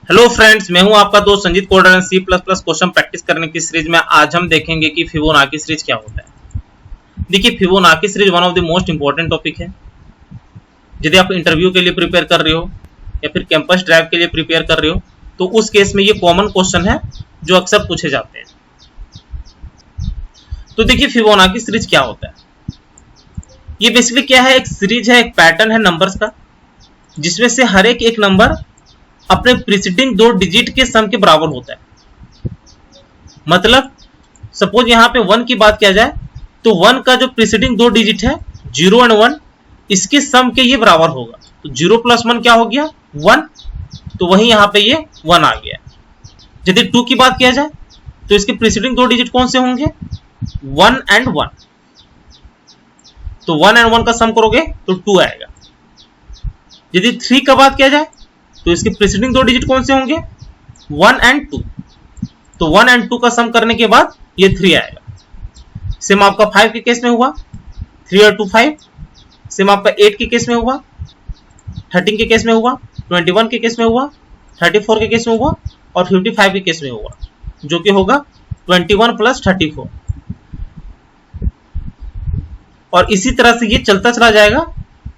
Hello friends, मैं हूं आपका दोस्त Sanjeet coder C plus plus question practice करने की सीरीज में आज हम देखेंगे कि फिबोनाची सीरीज क्या होता है। देखिए, Fibonacci series one of the most important topic है। यदि आप इंटरव्यू के लिए प्रिपेयर कर रहे हो या फिर कैंपस ड्राइव के लिए प्रिपेयर कर रहे हो तो उस केस में ये कॉमन क्वेश्चन है जो अक्सर पूछे जाते हैं। तो देखिए, फिबोनाची सीरीज क्या होता है। ये बेसिकली क्या है, एक सीरीज है, एक पैटर्न है नंबर्स का, जिसमें से हर एक नंबर अपने प्रीसीडिंग दो डिजिट के सम के बराबर होता है। मतलब सपोज यहां पे 1 की बात किया जाए तो 1 का जो प्रीसीडिंग दो डिजिट है 0 एंड 1, इसके सम के ये बराबर होगा। तो 0 प्लस 1 क्या हो गया 1, तो वहीं यहां पे ये 1 आ गया। यदि 2 की बात किया जाए तो इसके प्रीसीडिंग दो डिजिट कौन से होंगे 1 एंड 1, तो 1 एंड 1 का सम करोगे तो 2 आएगा। यदि 3 का बात किया जाए तो इसके प्रीसीडिंग दो डिजिट कौन से होंगे 1 एंड 2, तो 1 एंड 2 का सम करने के बाद ये 3 आएगा। सेम आपका 5 के केस में हुआ 3 और 2 5। सेम आपका 8 के केस में हुआ, 13 के केस में हुआ, 21 के केस में हुआ, 34 के केस में हुआ और 55 के केस में हुआ, जो कि होगा 21 प्लस 34। और इसी तरह से ये चलता चला जाएगा,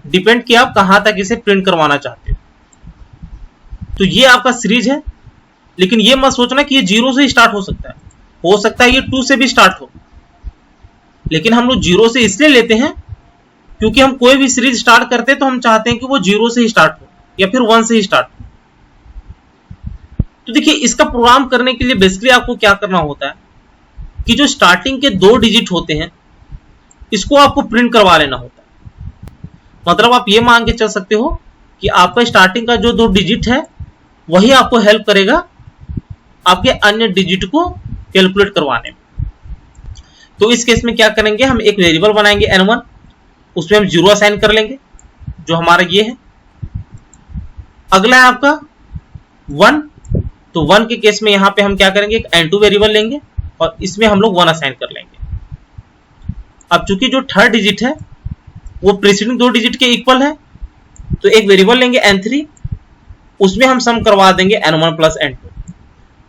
डिपेंड कि आप कहां तक इसे प्रिंट करवाना चाहते हो। तो ये आपका सीरीज है, लेकिन ये मत सोचना कि ये 0 से स्टार्ट हो सकता है ये 2 से भी स्टार्ट हो, लेकिन हम लोग 0 से इसलिए लेते हैं क्योंकि हम कोई भी सीरीज स्टार्ट करते हैं तो हम चाहते हैं कि वो 0 से ही स्टार्ट हो या फिर 1 से ही स्टार्ट हो। तो देखिए, इसका प्रोग्राम करने के लिए बेसिकली आपको क्या करना होता है कि जो स्टार्टिंग के दो डिजिट होते हैं इसको आपको प्रिंट करवा लेना होता है। मतलब आप ये मान के चल सकते हो कि आपका स्टार्टिंग का जो दो डिजिट है वही आपको हेल्प करेगा आपके अन्य डिजिट को कैलकुलेट करवाने में। तो इस केस में क्या करेंगे, हम एक वेरिएबल बनाएंगे n1, उसमें हम 0 असाइन कर लेंगे जो हमारा ये है। अगला है आपका 1, तो 1 के केस में यहां पे हम क्या करेंगे, एक n2 वेरिएबल लेंगे और इसमें हम लोग 1 असाइन कर लेंगे। अब चूंकि जो थर्ड डिजिट है वो प्रीसीडिंग दो डिजिट के इक्वल है, तो एक वेरिएबल लेंगे n3, उसमें हम सम करवा देंगे n1 प्लस n2।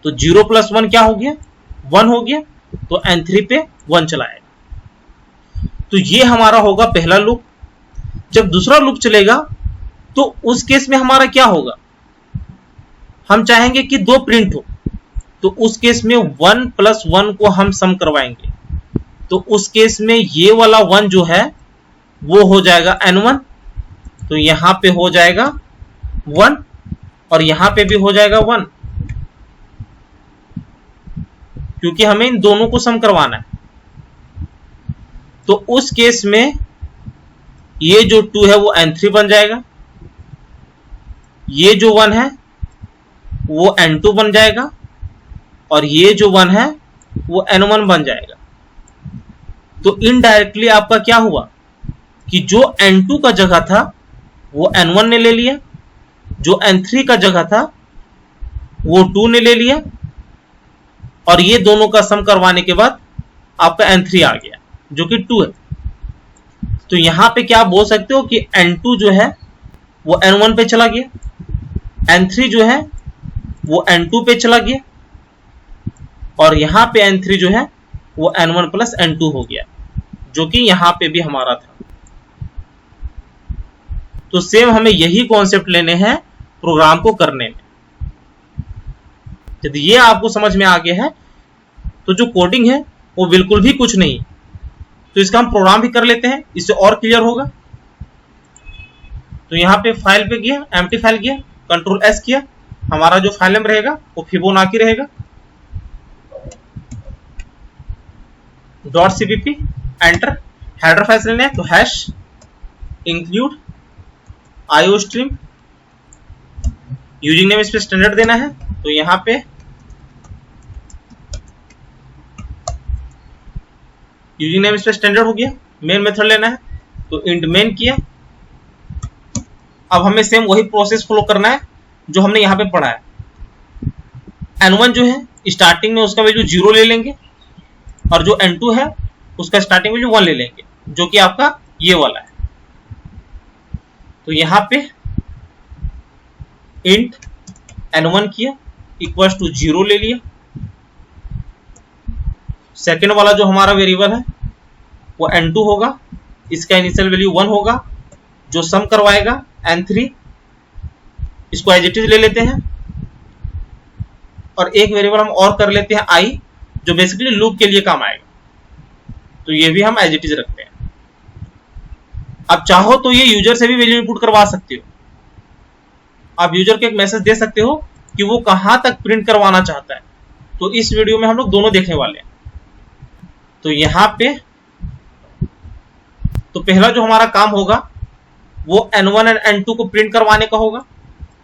तो 0 प्लस 1 क्या हो गया 1 हो गया, तो n3 पे 1 चलाएगा। तो ये हमारा होगा पहला लूप। जब दूसरा लूप चलेगा तो उस केस में हमारा क्या होगा, हम चाहेंगे कि 2 प्रिंट हो, तो उस केस में 1 प्लस 1 को हम सम करवाएंगे। तो उस केस में ये वाला 1 जो है वो हो जाएगा n1, तो यहां पे हो जाएगा 1 और यहां पे भी हो जाएगा 1, क्योंकि हमें इन दोनों को सम करवाना है। तो उस केस में ये जो 2 है वो n3 बन जाएगा, ये जो 1 है वो n2 बन जाएगा और ये जो 1 है वो n1 बन जाएगा। तो इनडायरेक्टली आपका क्या हुआ कि जो n2 का जगह था वो n1 ने ले लिया, जो n3 का जगह था वो 2 ने ले लिया, और ये दोनों का सम करवाने के बाद आपका n3 आ गया जो कि 2 है। तो यहां पे क्या आप बोल सकते हो कि n2 जो है वो n1 पे चला गया, n3 जो है वो n2 पे चला गया और यहां पे n3 जो है वो n1 प्लस n2 हो गया, जो कि यहां पे भी हमारा था। तो सेम हमें यही कॉन्सेप्ट लेने हैं प्रोग्राम को करने में। यदि ये आपको समझ में आ गया है तो जो कोडिंग है वो बिल्कुल भी कुछ नहीं। तो इसका हम प्रोग्राम भी कर लेते हैं, इससे और क्लियर होगा। तो यहाँ पे फाइल पे गया, एम्प्टी फाइल गया, कंट्रोल एस किया, हमारा जो फाइल नेम रहेगा वो फिबोनाची रहेगा। .cpp एंटर, हेडर फाइल लेना है तो hash include iostream, using name इस पे स्टैंडर्ड देना है, तो यहां पे यूजिंग नेम इस पे स्टैंडर्ड हो गया। मेन मेथड लेना है तो इंट मेन किया। अब हमें सेम वही प्रोसेस फॉलो करना है जो हमने यहां पे पढ़ा है। n1 जो है स्टार्टिंग में उसका वैल्यू 0 ले लेंगे और जो n2 है उसका स्टार्टिंग वैल्यू 1 ले लेंगे, जो कि आपका ये वाला है। तो यहां पे इंट n1 किया इक्वल्स टू 0 ले लिया। सेकेंड वाला जो हमारा वेरिएबल है वो n2 होगा, इसका इनिशियल वैल्यू 1 होगा, जो सम करवाएगा n3, इसको एज इट इज ले लेते हैं। और एक वेरिएबल हम और कर लेते हैं i, जो बेसिकली लूप के लिए काम आएगा, तो ये भी हम एज इट इज रखते हैं। अब चाहो तो ये यूजर से भी वैल्यू इनपुट करवा सकते हो। आप यूजर को एक मैसेज दे सकते हो कि वो कहां तक प्रिंट करवाना चाहता है। तो इस वीडियो में हम लोग दोनों देखने वाले हैं। तो यहां पे तो पहला जो हमारा काम होगा वो n1 और n2 को प्रिंट करवाने का होगा।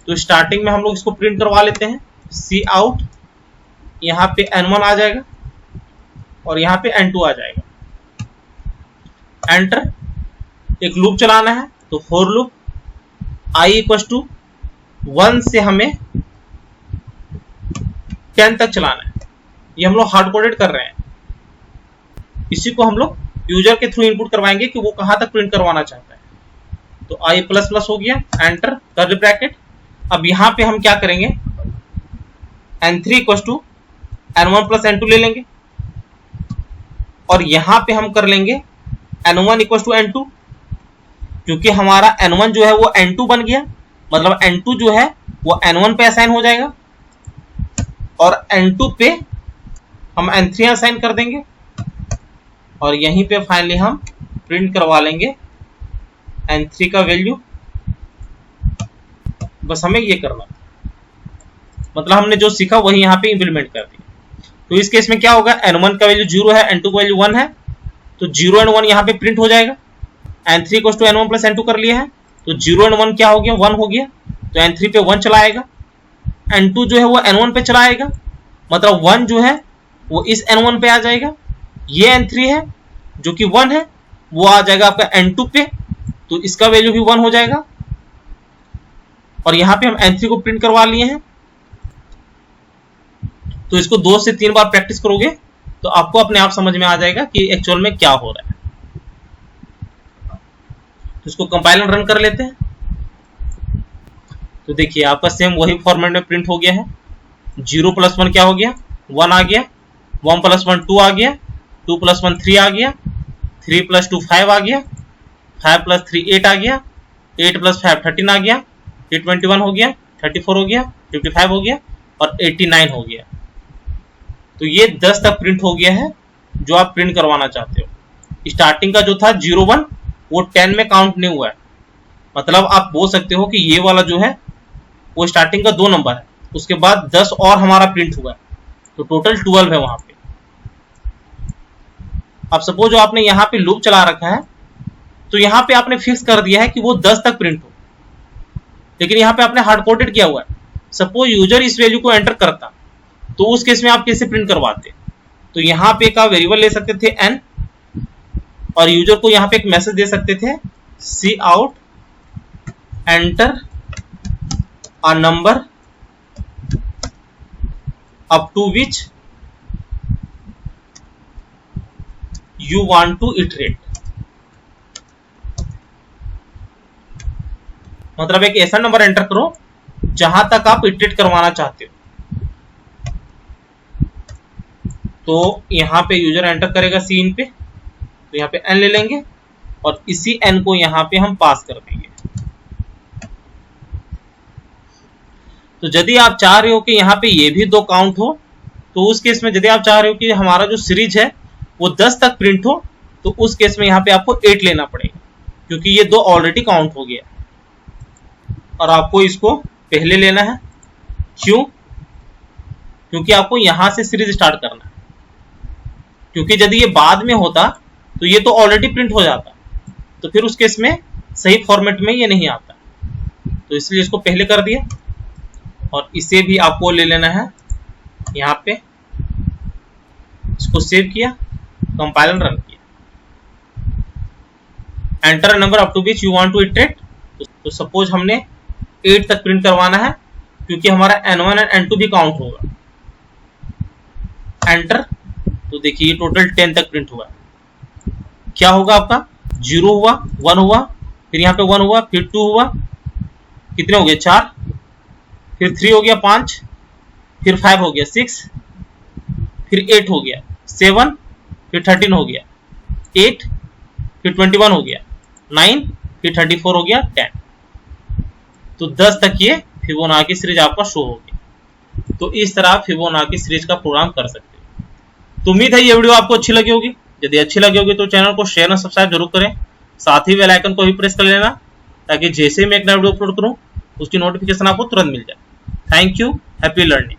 तो स्टार्टिंग में हम लोग इसको प्रिंट करवा लेते हैं, सी आउट, यहां पे n1 आ जाएगा और यहां पे n2 आ जाएगा। एंटर, एक लूप चलाना है, तो for loop i equal to 1 से हमें 10 तक चलाना है। ये हम लोग हार्ड कोडेड कर रहे हैं। इसी को हम लोग यूजर के थ्रू इनपुट करवाएंगे कि वो कहां तक प्रिंट करवाना चाहता है। तो i प्लस प्लस हो गया, एंटर, कर्ली ब्रैकेट। अब यहां पे हम क्या करेंगे, n3 equal to n1 plus n2 ले लेंगे और यहां पे हम कर लेंगे n1 इक्वल टू n2, क्योंकि हमारा n1 जो है वो n2 बन गया, मतलब n2 जो है वो n1 पे असाइन हो जाएगा और n2 पे हम n3 असाइन कर देंगे और यहीं पे फाइनली हम प्रिंट करवा लेंगे n3 का वैल्यू। बस हमें ये करना, मतलब हमने जो सीखा वही यहाँ पे इम्प्लीमेंट कर दिया। तो इस केस में क्या होगा, n1 का वैल्यू 0 है, n2 का वैल्यू 1 है, तो 0 एंड 1 यहाँ पे प्रिंट हो जाएगा। n3 equal to n1 plus n2 कर लिया है, तो 0 एंड 1 क्या हो गया, 1 हो गया, तो n3 पे 1 चलाएगा। n2 जो है वो n1 पे चलाएगा, मतलब 1 जो है वो इस n1 पे आ जाएगा। ये n3 है जो कि 1 है, वो आ जाएगा आपका n2 पे, तो इसका वैल्यू भी 1 हो जाएगा। और यहां पे हम n3 को प्रिंट करवा लिए हैं। तो इसको 2 से 3 बार प्रैक्टिस करोगे तो आपको अपने आप समझ में आ जाएगा कि एक्चुअल में क्या हो रहा है। तो इसको कंपाइल रन कर लेते हैं। तो देखिए आपका सेम वही फॉर्मेट में प्रिंट हो गया है। 0 प्लस 1 क्या हो गया, 1 आ गया, 1 प्लस 1 2 आ गया, 2 प्लस 1 3 आ गया, 3 प्लस 2 5 आ गया, 5 प्लस 3 8 आ गया, 8 प्लस 5 13 आ गया, 21 हो गया, 34 हो गया, 55 हो गया और 89 हो गया। तो ये 10 तक प्रिंट हो गया है जो आप प्रिंट करवाना चाहते हो। स्टार्टिंग का जो था 01 वो 10 में काउंट नहीं हुआ है, मतलब आप बोल सकते हो कि ये वाला जो है वो स्टार्टिंग का 2 नंबर है, उसके बाद 10 और हमारा प्रिंट हुआ है, तो टोटल 12 है वहां पे। अब सपोज आपने यहाँ पे लूप चला रखा है, तो यहाँ पे आपने फिक्स कर दिया है कि वो 10 तक प्रिंट हो, लेकिन यहाँ पे आपने हार्ड कोडेड किया हुआ है। सपोज यूजर इस वैल्यू को एंटर करता, तो उस केस में आप कैसे प्रिंट करवाते। तो यहाँ पे का वेरिएबल ले सकते थे n, और यूजर को यहाँ पे एक मैसेज दे सकते थे cout enter a number up to which you want to iterate. मतलब एक ऐसा नंबर एंटर करो जहां तक आप इटरेट करवाना चाहते हो। तो यहां पे यूजर एंटर करेगा सी इन पे, तो यहाँ पे n ले लेंगे और इसी n को यहाँ पे हम पास कर देंगे। तो यदि आप चाह रहे हो कि यहाँ पे ये भी 2 काउंट हो, तो उस केस में यदि आप चाह रहे हो कि हमारा जो सीरीज है वो 10 तक प्रिंट हो, तो उस केस में यहाँ पे आपको 8 लेना पड़ेगा, क्योंकि ये 2 ऑलरेडी काउंट हो गया और आपको इसको पहले लेना है। क्यों? क्योंकि आपको यहां से सीरीज स्टार्ट करना है, क्योंकि यदि ये बाद में होता तो ये तो ऑलरेडी प्रिंट हो जाता, तो फिर उस केस में सही फॉर्मेट में ये नहीं आता। तो इसलिए इसको पहले कर दिया और इसे भी आपको ले लेना है यहाँ पे। इसको सेव किया, कंपाइल रन किया, enter number up to which you want to iterate. तो सपोज हमने 8 तक प्रिंट करवाना है, क्योंकि हमारा n1 और n2 भी काउंट होगा। एंटर, तो देखिए ये टोटल 10 तक प्रिंट हुआ। क्या होगा आपका, 0 हुआ, 1 हुआ, फिर यहाँ पे 1 हुआ, फिर 2 हुआ, कितने हो गए 4, फिर 3 हो गया 5, फिर 5 हो गया 6, फिर 8 हो गया 7, फिर 13 हो गया 8, फिर 21 हो गया 9, फिर 34 हो गया 10। तो 10 तक ये फिबोनाची सीरीज आपका शो हो गया। तो इस तरह आप फिबोनाची सीरीज का प्रोग्राम कर सकते हो। तो उम्मीद है ये वीडियो आपको अच्छी लगी होगी। यदि अच्छी लगी होगी तो चैनल को शेयर और सब्सक्राइब जरूर करें। साथ ही बेल आइकन को भी प्रेस कर लेना, ताकि जैसे ही मैं एक नया वीडियो अपलोड करूं उसकी नोटिफिकेशन आपको तुरंत मिल जाए। Thank you, happy learning.